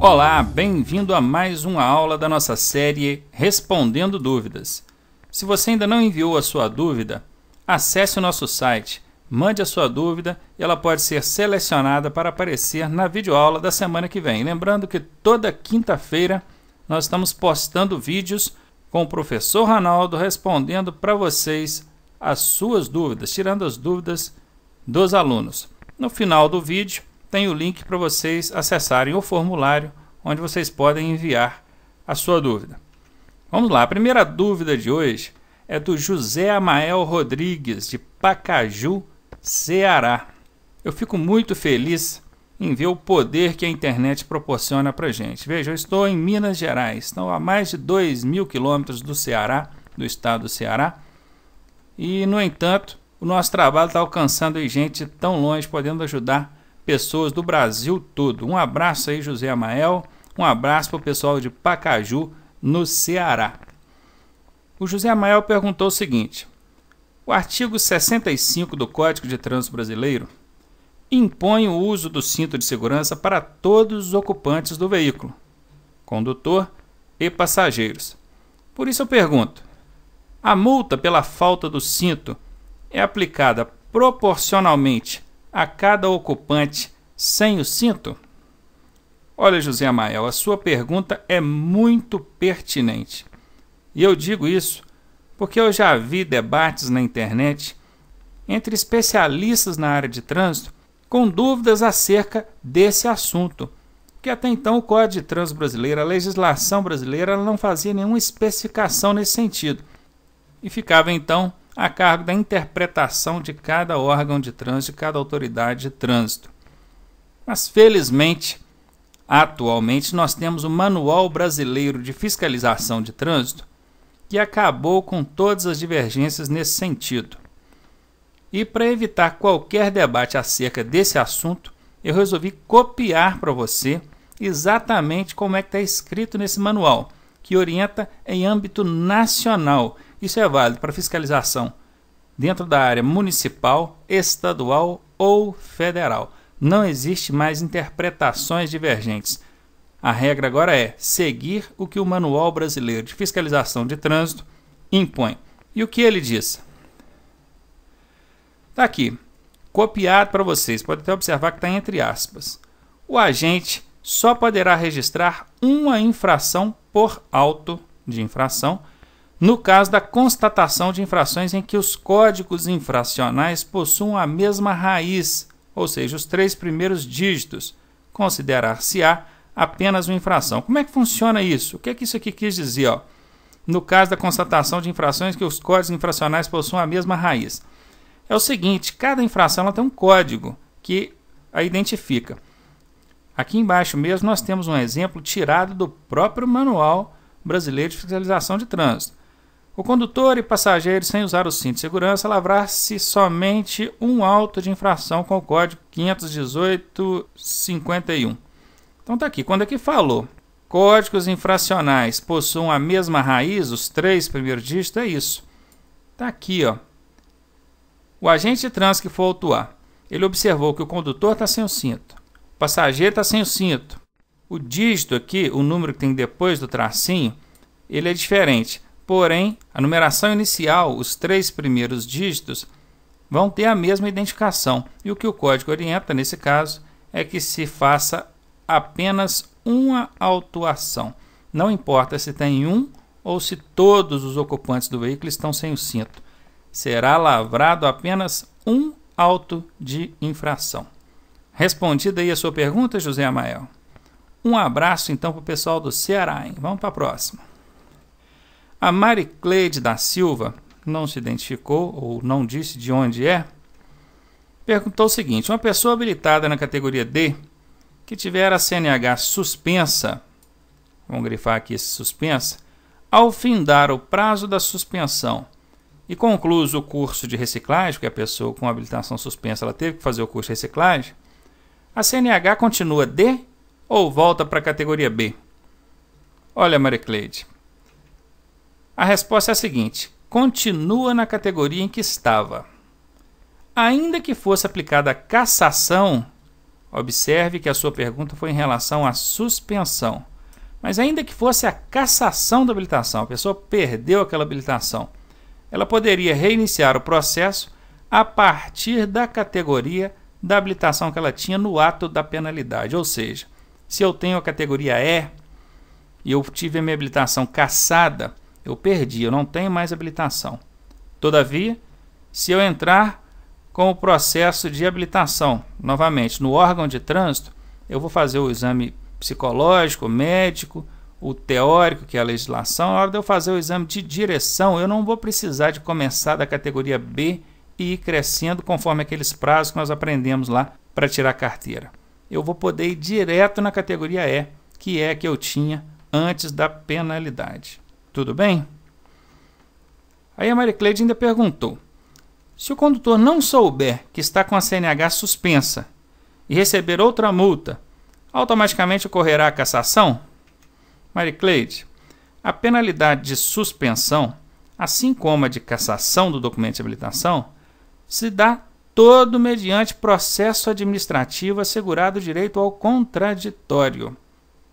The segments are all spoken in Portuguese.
Olá, bem-vindo a mais uma aula da nossa série Respondendo Dúvidas. Se você ainda não enviou a sua dúvida, acesse o nosso site, mande a sua dúvida e ela pode ser selecionada para aparecer na videoaula da semana que vem. Lembrando que toda quinta-feira nós estamos postando vídeos com o professor Ronaldo respondendo para vocês as suas dúvidas, tirando as dúvidas dos alunos. No final do vídeo tem o link para vocês acessarem o formulário onde vocês podem enviar a sua dúvida. Vamos lá, a primeira dúvida de hoje é do José Amael Rodrigues, de Pacaju, Ceará. Eu fico muito feliz em ver o poder que a internet proporciona para a gente. Veja, eu estou em Minas Gerais, estou a mais de 2.000 quilômetros do Ceará, do estado do Ceará, e, no entanto, o nosso trabalho está alcançando gente tão longe, podendo ajudar pessoas do Brasil todo. Um abraço aí, José Amael, um abraço para o pessoal de Pacaju, no Ceará. O José Amael perguntou o seguinte: o artigo 65 do Código de Trânsito Brasileiro impõe o uso do cinto de segurança para todos os ocupantes do veículo, condutor e passageiros. Por isso eu pergunto, a multa pela falta do cinto é aplicada proporcionalmente a cada ocupante sem o cinto? Olha, José Amael, a sua pergunta é muito pertinente. E eu digo isso porque eu já vi debates na internet entre especialistas na área de trânsito com dúvidas acerca desse assunto, que até então o Código de Trânsito Brasileiro, a legislação brasileira, ela não fazia nenhuma especificação nesse sentido e ficava então a cargo da interpretação de cada órgão de trânsito, de cada autoridade de trânsito. Mas, felizmente, atualmente nós temos o Manual Brasileiro de Fiscalização de Trânsito, que acabou com todas as divergências nesse sentido. E para evitar qualquer debate acerca desse assunto, eu resolvi copiar para você exatamente como é que está escrito nesse manual, que orienta em âmbito nacional. Isso é válido para fiscalização dentro da área municipal, estadual ou federal. Não existe mais interpretações divergentes. A regra agora é seguir o que o Manual Brasileiro de Fiscalização de Trânsito impõe. E o que ele diz? Está aqui, copiado para vocês. Pode até observar que está entre aspas. O agente só poderá registrar uma infração por auto de infração no caso da constatação de infrações em que os códigos infracionais possuam a mesma raiz, ou seja, os 3 primeiros dígitos. Considerar-se-á apenas uma infração. Como é que funciona isso? O que é que isso aqui quis dizer? Ó? No caso da constatação de infrações que os códigos infracionais possuam a mesma raiz. É o seguinte, cada infração ela tem um código que a identifica. Aqui embaixo mesmo nós temos um exemplo tirado do próprio Manual Brasileiro de Fiscalização de Trânsito. O condutor e passageiro, sem usar o cinto de segurança, lavrar-se somente um auto de infração com o código 518-51. Então está aqui, quando aqui falou códigos infracionais possuem a mesma raiz, os 3 primeiros dígitos, é isso. Está aqui, ó. O agente de trânsito que for autuar, ele observou que o condutor está sem o cinto, o passageiro está sem o cinto. O dígito aqui, o número que tem depois do tracinho, ele é diferente. Porém, a numeração inicial, os 3 primeiros dígitos, vão ter a mesma identificação. E o que o código orienta, nesse caso, é que se faça apenas uma autuação. Não importa se tem um ou se todos os ocupantes do veículo estão sem o cinto. Será lavrado apenas um auto de infração. Respondida aí a sua pergunta, José Amael? Um abraço então para o pessoal do Ceará, hein? Vamos para a próxima. A Maricleide da Silva, não se identificou ou não disse de onde é, perguntou o seguinte: uma pessoa habilitada na categoria D, que tiver a CNH suspensa, vamos grifar aqui esse suspensa, ao findar o prazo da suspensão e concluso o curso de reciclagem, porque a pessoa com habilitação suspensa ela teve que fazer o curso de reciclagem, a CNH continua D ou volta para a categoria B? Olha, Maricleide, a resposta é a seguinte: continua na categoria em que estava. Ainda que fosse aplicada a cassação, Observe que a sua pergunta foi em relação à suspensão. Mas ainda que fosse a cassação da habilitação, a pessoa perdeu aquela habilitação, ela poderia reiniciar o processo a partir da categoria da habilitação que ela tinha no ato da penalidade. Ou seja, se eu tenho a categoria E e eu tive a minha habilitação cassada, eu perdi, eu não tenho mais habilitação. Todavia, se eu entrar com o processo de habilitação, novamente, no órgão de trânsito, eu vou fazer o exame psicológico, médico, o teórico, que é a legislação. Na hora de eu fazer o exame de direção, eu não vou precisar de começar da categoria B e ir crescendo conforme aqueles prazos que nós aprendemos lá para tirar a carteira. Eu vou poder ir direto na categoria E, que é a que eu tinha antes da penalidade. Tudo bem? Aí a Maricleide ainda perguntou: se o condutor não souber que está com a CNH suspensa e receber outra multa, automaticamente ocorrerá a cassação? Maricleide, a penalidade de suspensão, assim como a de cassação do documento de habilitação, se dá todo mediante processo administrativo assegurado o direito ao contraditório.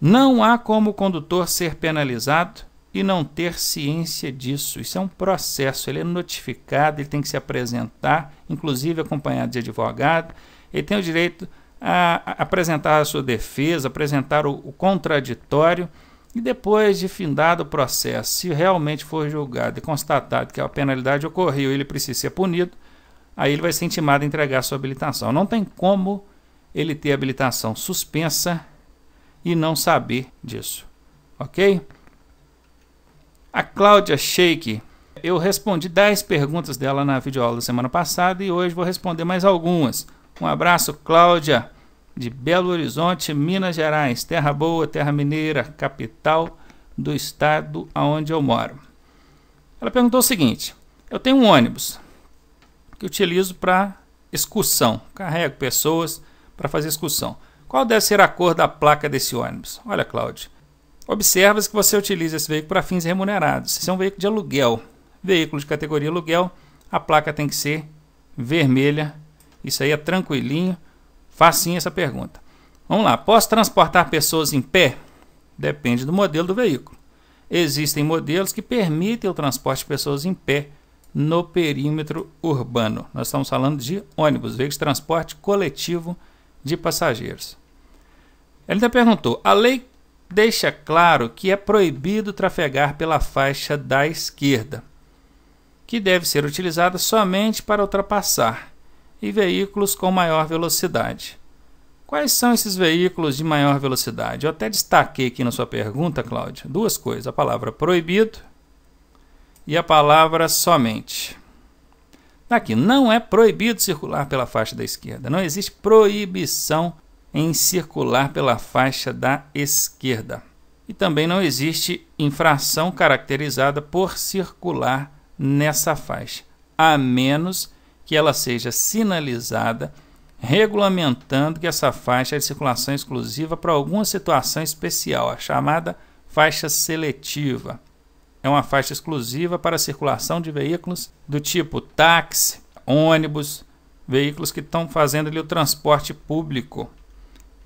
Não há como o condutor ser penalizado e não ter ciência disso. Isso é um processo, ele é notificado, ele tem que se apresentar, inclusive acompanhado de advogado, ele tem o direito a apresentar a sua defesa, apresentar o contraditório, e depois de findado o processo, se realmente for julgado e constatado que a penalidade ocorreu e ele precisa ser punido, aí ele vai ser intimado a entregar a sua habilitação. Não tem como ele ter habilitação suspensa e não saber disso, ok? A Cláudia Sheik, eu respondi 10 perguntas dela na videoaula da semana passada e hoje vou responder mais algumas. Um abraço, Cláudia, de Belo Horizonte, Minas Gerais, terra boa, terra mineira, capital do estado onde eu moro. Ela perguntou o seguinte: eu tenho um ônibus que utilizo para excursão, carrego pessoas para fazer excursão. Qual deve ser a cor da placa desse ônibus? Olha, Cláudio, observa que você utiliza esse veículo para fins remunerados. Esse é um veículo de aluguel, veículo de categoria aluguel, a placa tem que ser vermelha. Isso aí é tranquilinho, facinho essa pergunta. Vamos lá, posso transportar pessoas em pé? Depende do modelo do veículo. Existem modelos que permitem o transporte de pessoas em pé no perímetro urbano. Nós estamos falando de ônibus, veículos de transporte coletivo de passageiros. Ele ainda perguntou: a lei deixa claro que é proibido trafegar pela faixa da esquerda, que deve ser utilizada somente para ultrapassar, e veículos com maior velocidade. Quais são esses veículos de maior velocidade? Eu até destaquei aqui na sua pergunta, Cláudia, duas coisas: a palavra proibido e a palavra somente. Aqui, não é proibido circular pela faixa da esquerda. Não existe proibição em circular pela faixa da esquerda. E também não existe infração caracterizada por circular nessa faixa, a menos que ela seja sinalizada, regulamentando que essa faixa é de circulação exclusiva para alguma situação especial, a chamada faixa seletiva. É uma faixa exclusiva para a circulação de veículos do tipo táxi, ônibus, veículos que estão fazendo ali o transporte público.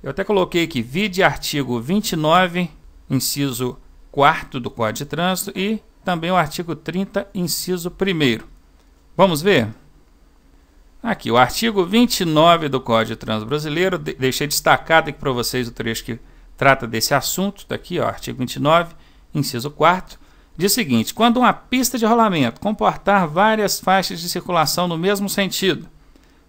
Eu até coloquei aqui, vide artigo 29, inciso 4º do Código de Trânsito e também o artigo 30, inciso 1º. Vamos ver? Aqui, o artigo 29 do Código de Trânsito Brasileiro, deixei destacado aqui para vocês o trecho que trata desse assunto, está aqui, ó, artigo 29, inciso 4º, diz o seguinte: quando uma pista de rolamento comportar várias faixas de circulação no mesmo sentido,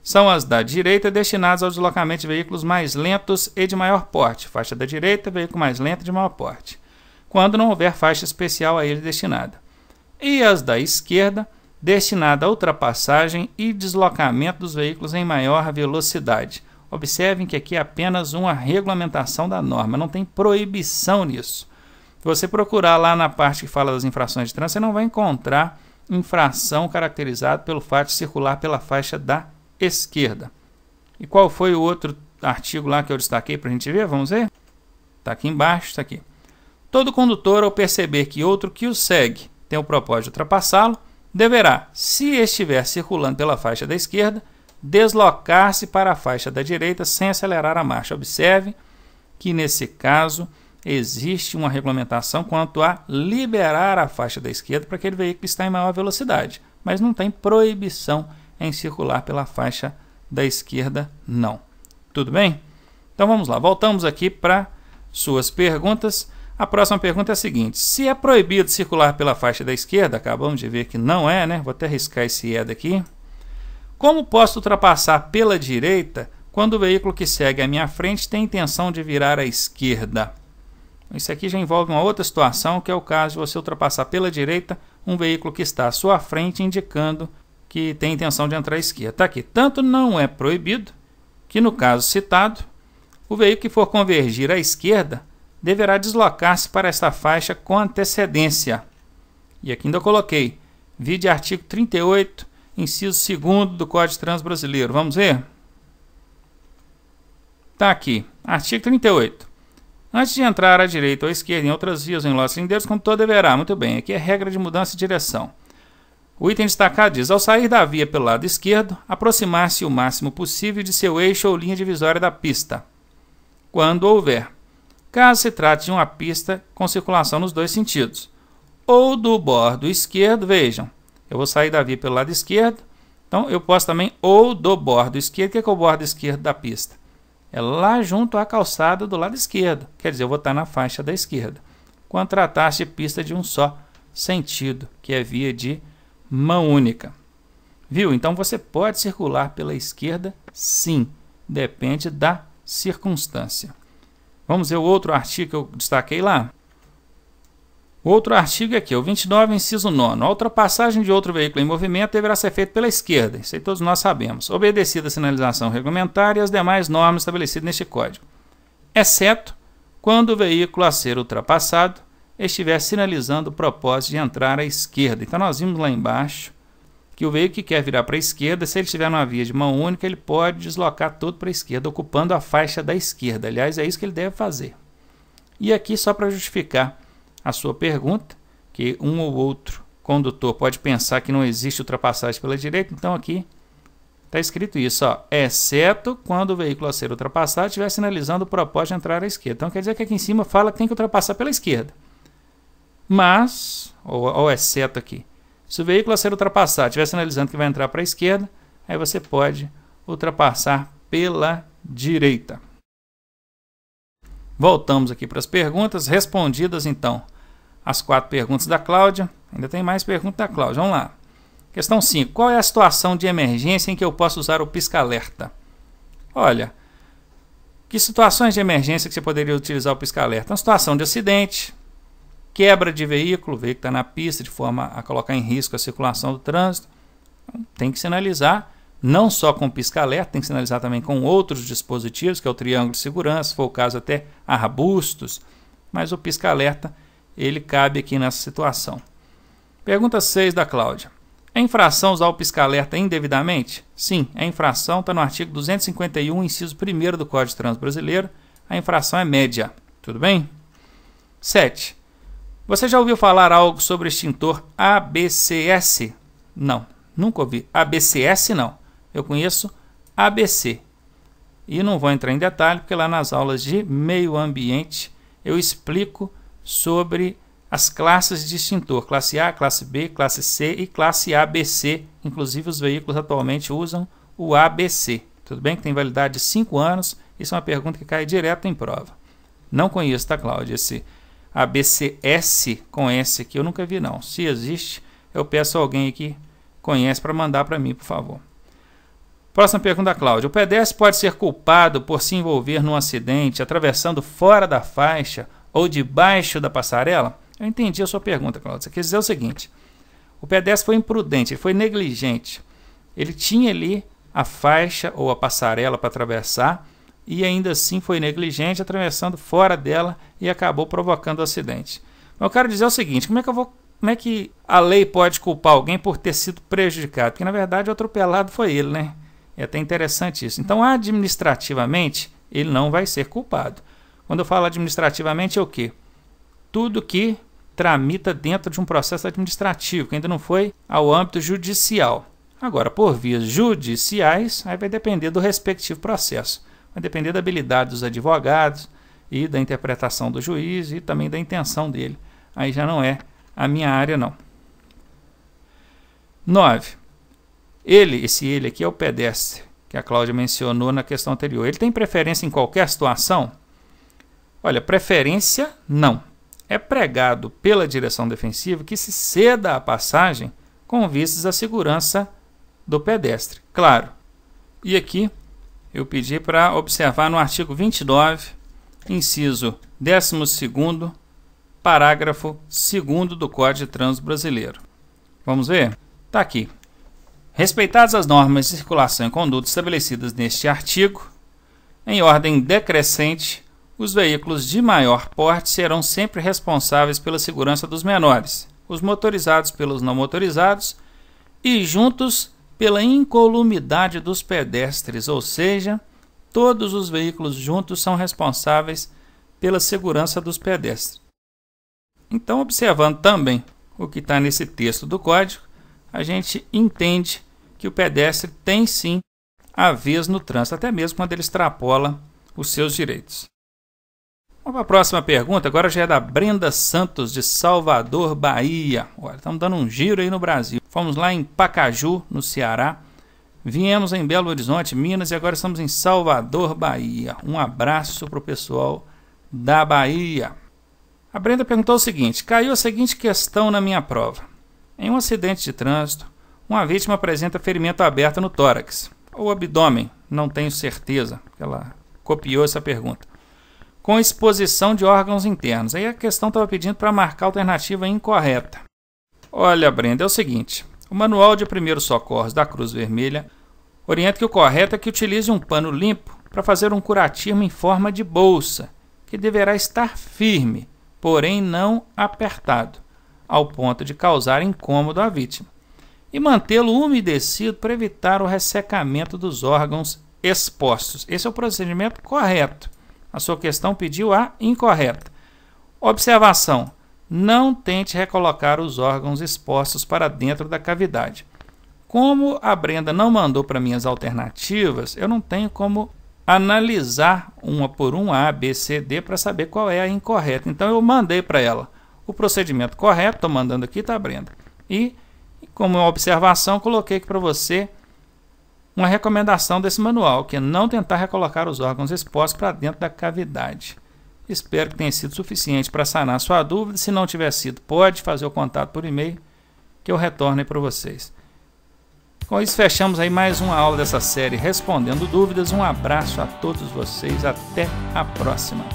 são as da direita destinadas ao deslocamento de veículos mais lentos e de maior porte. Faixa da direita, veículo mais lento e de maior porte, quando não houver faixa especial a ele destinada. E as da esquerda, destinada à ultrapassagem e deslocamento dos veículos em maior velocidade. Observem que aqui é apenas uma regulamentação da norma, não tem proibição nisso. Se você procurar lá na parte que fala das infrações de trânsito, você não vai encontrar infração caracterizada pelo fato de circular pela faixa da esquerda. E qual foi o outro artigo lá que eu destaquei para a gente ver? Vamos ver? Está aqui embaixo, está aqui. Todo condutor, ao perceber que outro que o segue tem o propósito de ultrapassá-lo, deverá, se estiver circulando pela faixa da esquerda, deslocar-se para a faixa da direita sem acelerar a marcha. Observe que nesse caso existe uma regulamentação quanto a liberar a faixa da esquerda para aquele veículo que está em maior velocidade, mas não tem proibição em circular pela faixa da esquerda, não. Tudo bem? Então vamos lá, voltamos aqui para suas perguntas. A próxima pergunta é a seguinte: se é proibido circular pela faixa da esquerda, acabamos de ver que não é, né? Vou até riscar esse é daqui. Como posso ultrapassar pela direita quando o veículo que segue à minha frente tem intenção de virar à esquerda? Isso aqui já envolve uma outra situação, que é o caso de você ultrapassar pela direita um veículo que está à sua frente, indicando que tem intenção de entrar à esquerda. Está aqui. Tanto não é proibido que, no caso citado, o veículo que for convergir à esquerda deverá deslocar-se para esta faixa com antecedência. E aqui ainda coloquei, vide artigo 38, inciso 2º do Código de Trânsito Brasileiro. Vamos ver? Está aqui, artigo 38. Antes de entrar à direita ou à esquerda em outras vias ou em lotes lindeiros, condutor deverá, muito bem, aqui é regra de mudança de direção. O item destacado diz: ao sair da via pelo lado esquerdo, aproximar-se o máximo possível de seu eixo ou linha divisória da pista, quando houver, caso se trate de uma pista com circulação nos dois sentidos, ou do bordo esquerdo. Vejam, eu vou sair da via pelo lado esquerdo, então eu posso também ou do bordo esquerdo. O que é o bordo esquerdo da pista? É lá junto à calçada do lado esquerdo, quer dizer, eu vou estar na faixa da esquerda. Quando tratar-se de pista de um só sentido, que é via de mão única. Viu? Então você pode circular pela esquerda, sim, depende da circunstância. Vamos ver o outro artigo que eu destaquei lá? O outro artigo é aqui, o 29, inciso 9. A ultrapassagem de outro veículo em movimento deverá ser feita pela esquerda. Isso aí todos nós sabemos. Obedecida a sinalização regulamentar e as demais normas estabelecidas neste código, exceto quando o veículo a ser ultrapassado estiver sinalizando o propósito de entrar à esquerda. Então nós vimos lá embaixo que o veículo que quer virar para a esquerda, se ele estiver numa via de mão única, ele pode deslocar todo para a esquerda, ocupando a faixa da esquerda. Aliás, é isso que ele deve fazer. E aqui, só para justificar a sua pergunta, que um ou outro condutor pode pensar que não existe ultrapassagem pela direita, então aqui está escrito isso, ó, exceto quando o veículo a ser ultrapassado estiver sinalizando o propósito de entrar à esquerda. Então quer dizer que aqui em cima fala que tem que ultrapassar pela esquerda. Mas, ou exceto aqui, se o veículo a ser ultrapassado estiver sinalizando que vai entrar para a esquerda, aí você pode ultrapassar pela direita. Voltamos aqui para as perguntas, respondidas então as 4 perguntas da Cláudia. Ainda tem mais perguntas da Cláudia, vamos lá. Questão 5. Qual é a situação de emergência em que eu posso usar o pisca-alerta? Olha, que situações de emergência que você poderia utilizar o pisca-alerta? Uma situação de acidente, quebra de veículo, o veículo está na pista de forma a colocar em risco a circulação do trânsito. Tem que sinalizar, não só com o pisca-alerta, tem que sinalizar também com outros dispositivos, que é o triângulo de segurança, se for o caso até arbustos, mas o pisca-alerta, ele cabe aqui nessa situação. Pergunta 6 da Cláudia. É infração usar o pisca-alerta indevidamente? Sim, é infração, está no artigo 251, inciso 1º do Código de Trânsito Brasileiro. A infração é média. Tudo bem? 7. Você já ouviu falar algo sobre o extintor ABCS? Não, nunca ouvi. ABCS não. Eu conheço ABC. E não vou entrar em detalhe, porque lá nas aulas de meio ambiente eu explico sobre as classes de extintor, classe A, classe B, classe C e classe ABC. Inclusive os veículos atualmente usam o ABC. Tudo bem que tem validade de 5 anos, isso é uma pergunta que cai direto em prova. Não conheço, tá, Cláudia? Esse ABCS com S aqui eu nunca vi não. Se existe, eu peço a alguém que conhece para mandar para mim, por favor. Próxima pergunta da Cláudia. O pedestre pode ser culpado por se envolver num acidente atravessando fora da faixa ou debaixo da passarela? Eu entendi a sua pergunta, Cláudia. Você quer dizer o seguinte: o pedestre foi imprudente, ele foi negligente. Ele tinha ali a faixa ou a passarela para atravessar e ainda assim foi negligente, atravessando fora dela e acabou provocando o acidente. Eu quero dizer o seguinte: como é que a lei pode culpar alguém por ter sido prejudicado? Porque na verdade o atropelado foi ele, né? É até interessante isso. Então, administrativamente, ele não vai ser culpado. Quando eu falo administrativamente, é o quê? Tudo que tramita dentro de um processo administrativo, que ainda não foi ao âmbito judicial. Agora, por vias judiciais, aí vai depender do respectivo processo. Vai depender da habilidade dos advogados e da interpretação do juiz e também da intenção dele. Aí já não é a minha área, não. 9. Esse ele aqui é o pedestre, que a Cláudia mencionou na questão anterior. Ele tem preferência em qualquer situação? Olha, preferência não. É pregado pela direção defensiva que se ceda a passagem com vistas à segurança do pedestre. Claro. E aqui eu pedi para observar no artigo 29, inciso 12º, parágrafo 2º do Código de Trânsito Brasileiro. Vamos ver? Está aqui. Respeitadas as normas de circulação e conduta estabelecidas neste artigo, em ordem decrescente, os veículos de maior porte serão sempre responsáveis pela segurança dos menores, os motorizados pelos não motorizados e juntos pela incolumidade dos pedestres, ou seja, todos os veículos juntos são responsáveis pela segurança dos pedestres. Então, observando também o que está nesse texto do Código, a gente entende que o pedestre tem sim a vez no trânsito, até mesmo quando ele extrapola os seus direitos. Vamos para a próxima pergunta, agora já é da Brenda Santos, de Salvador, Bahia. Olha, estamos dando um giro aí no Brasil. Fomos lá em Pacaju, no Ceará. Viemos em Belo Horizonte, Minas, e agora estamos em Salvador, Bahia. Um abraço para o pessoal da Bahia. A Brenda perguntou o seguinte: caiu a seguinte questão na minha prova. Em um acidente de trânsito, uma vítima apresenta ferimento aberto no tórax ou abdômen, não tenho certeza, ela copiou essa pergunta, com exposição de órgãos internos. Aí a questão estava pedindo para marcar a alternativa incorreta. Olha, Brenda, é o seguinte: o Manual de Primeiros Socorros da Cruz Vermelha orienta que o correto é que utilize um pano limpo para fazer um curativo em forma de bolsa, que deverá estar firme, porém não apertado, ao ponto de causar incômodo à vítima, e mantê-lo umedecido para evitar o ressecamento dos órgãos expostos. Esse é o procedimento correto. A sua questão pediu a incorreta. Observação: não tente recolocar os órgãos expostos para dentro da cavidade. Como a Brenda não mandou para mim as alternativas, eu não tenho como analisar uma por uma, A, B, C, D, para saber qual é a incorreta. Então eu mandei para ela o procedimento correto, estou mandando aqui, tá, Brenda? E, como observação, coloquei aqui para você uma recomendação desse manual, que é não tentar recolocar os órgãos expostos para dentro da cavidade. Espero que tenha sido suficiente para sanar sua dúvida. Se não tiver sido, pode fazer o contato por e-mail, que eu retorno para vocês. Com isso, fechamos aí mais uma aula dessa série Respondendo Dúvidas. Um abraço a todos vocês, até a próxima.